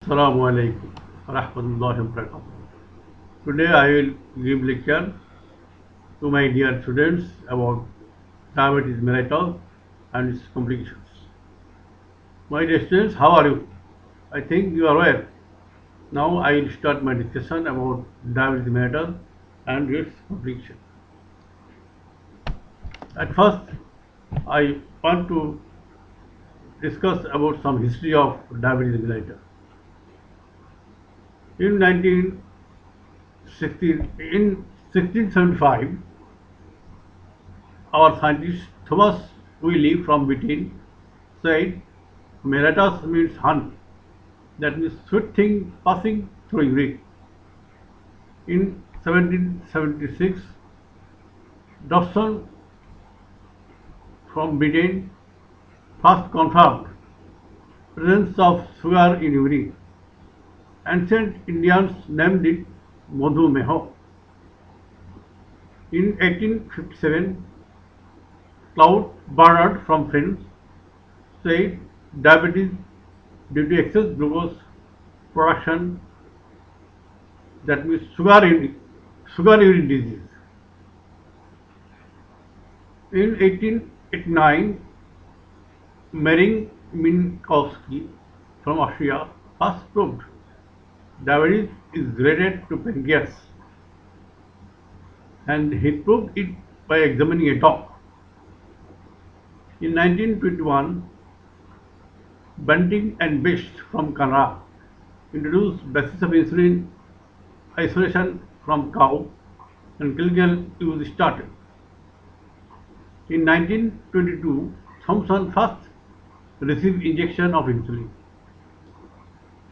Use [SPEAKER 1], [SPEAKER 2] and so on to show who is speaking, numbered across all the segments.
[SPEAKER 1] Assalamu alaikum warahmatullahi wabarakatuh. Today I will give lecture to my dear students about diabetes mellitus and its complications. My dear students, how are you? I think you are well. Now I will start my discussion about diabetes mellitus and its complications. At first, I want to discuss about some history of diabetes mellitus. In 1675, our scientist Thomas Wiley from Britain said mellitus means honey, that means sweet thing passing through urine. In 1776, Dobson from Britain first confirmed presence of sugar in urine. Ancient Indians named it Madhumeho. In 1857, Claude Bernard from France said diabetes due to excess glucose production, that means sugar urine disease. In 1889, Marin Minkowski from Austria first proved diabetes is related to pancreas, and he proved it by examining a dog. In 1921, Bunting and Best from Canada introduced basis of insulin isolation from cow, and clinical use started. In 1922, Thomson first received injection of insulin.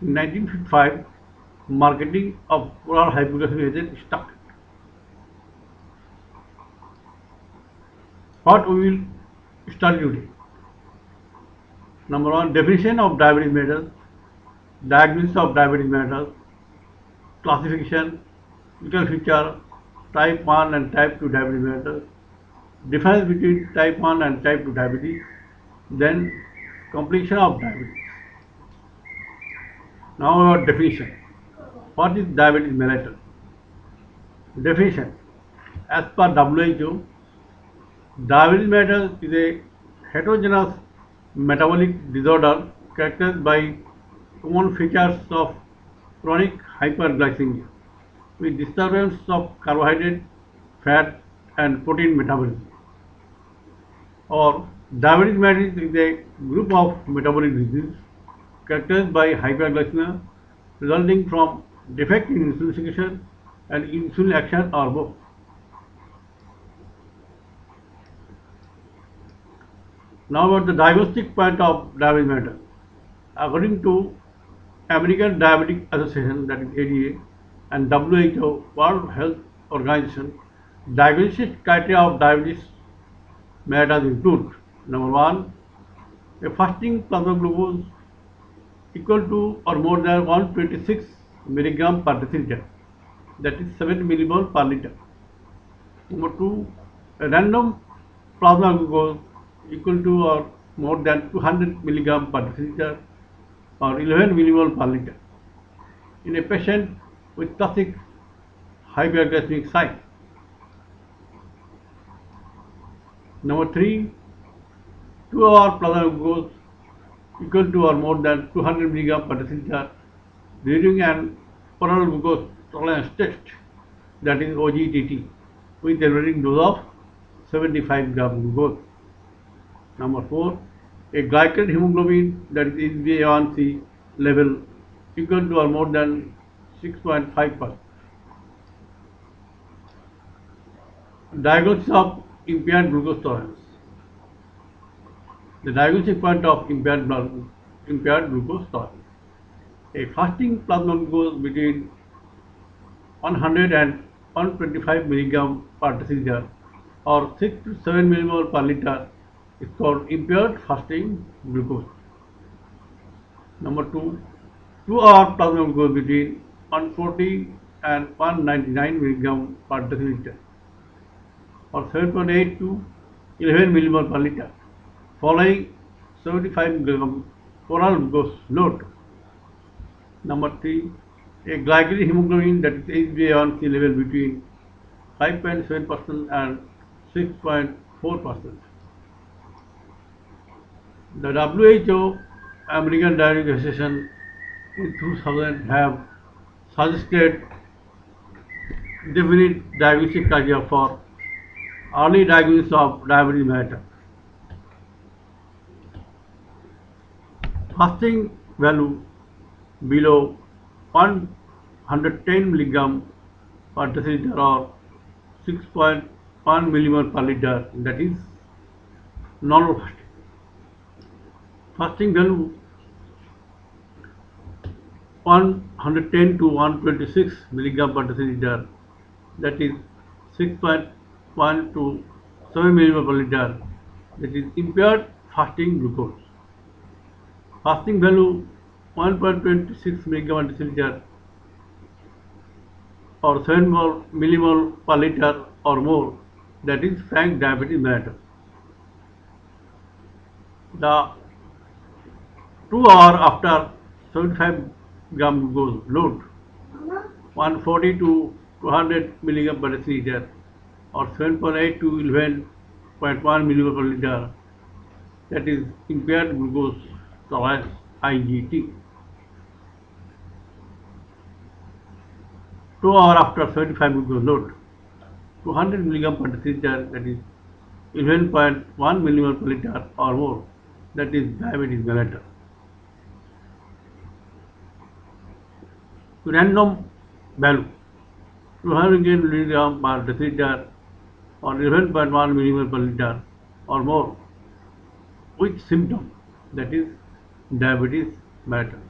[SPEAKER 1] In 1955, marketing of oral hypoglycemic agent started. What we will study today? Number one, definition of diabetes mellitus, diagnosis of diabetes mellitus, classification, clinical feature, type 1 and type 2 diabetes mellitus, difference between type 1 and type 2 diabetes, then complication of diabetes. Now our definition. What is diabetes mellitus? Definition. As per WHO, diabetes mellitus is a heterogeneous metabolic disorder characterized by common features of chronic hyperglycemia with disturbance of carbohydrate, fat and protein metabolism. Or diabetes mellitus is a group of metabolic diseases characterized by hyperglycemia resulting from defect in insulin secretion and insulin action or both. Now about the diagnostic point of diabetes mellitus. According to American Diabetic Association, that is ADA, and WHO, World Health Organization, diagnosis criteria of diabetes mellitus include: number one, a fasting plasma glucose equal to or more than 126 milligram per deciliter, that is 7 millimole per liter. Number two, a random plasma glucose equal to or more than 200 milligram per deciliter or 11 millimole per liter in a patient with classic hyperglycemic sign. Number three, 2-hour plasma glucose equal to or more than 200 milligram per deciliter during an oral glucose tolerance test, that is OGTT, with a varying dose of 75 gram glucose. Number four, a glycated hemoglobin, that is HbA1c level equal to or more than 6.5%. Diagnosis of impaired glucose tolerance. The diagnostic point of impaired glucose tolerance. A fasting plasma glucose between 100 and 125 milligram per deciliter or 6 to 7 millimole per liter is called impaired fasting glucose. Number two, 2-hour plasma glucose between 140 and 199 milligram per deciliter or 7.8 to 11 millimole per liter following 75 gram oral glucose load. Number 3, a glycated hemoglobin, that is HbA1c level between 5.7% and 6.4%. The WHO American Diabetes Association in 2000 have suggested definite diagnostic criteria for early diagnosis of diabetes mellitus. Fasting value below 110 milligram per deciliter or 6.1 millimole per liter, that is normal fasting. Fasting value 110 to 126 milligram per deciliter, that is 6.1 to 7 millimole per liter, that is impaired fasting glucose. Fasting value 1.26 milligram per deciliter or 7 millimole per liter or more, that is frank diabetes mellitus. The 2 hours after 75 gram glucose load, 140 to 200 milligram per deciliter or 7.8 to 11.1 millimole per liter, that is impaired glucose tolerance IGT. 2 hours after 75 glucose load, 200 milligram per deciliter, that is 11.1 millimole per liter or more, that is diabetes mellitus. Random value 200 milligram per deciliter or 11.1 millimole per liter or more with symptom, that is diabetes mellitus.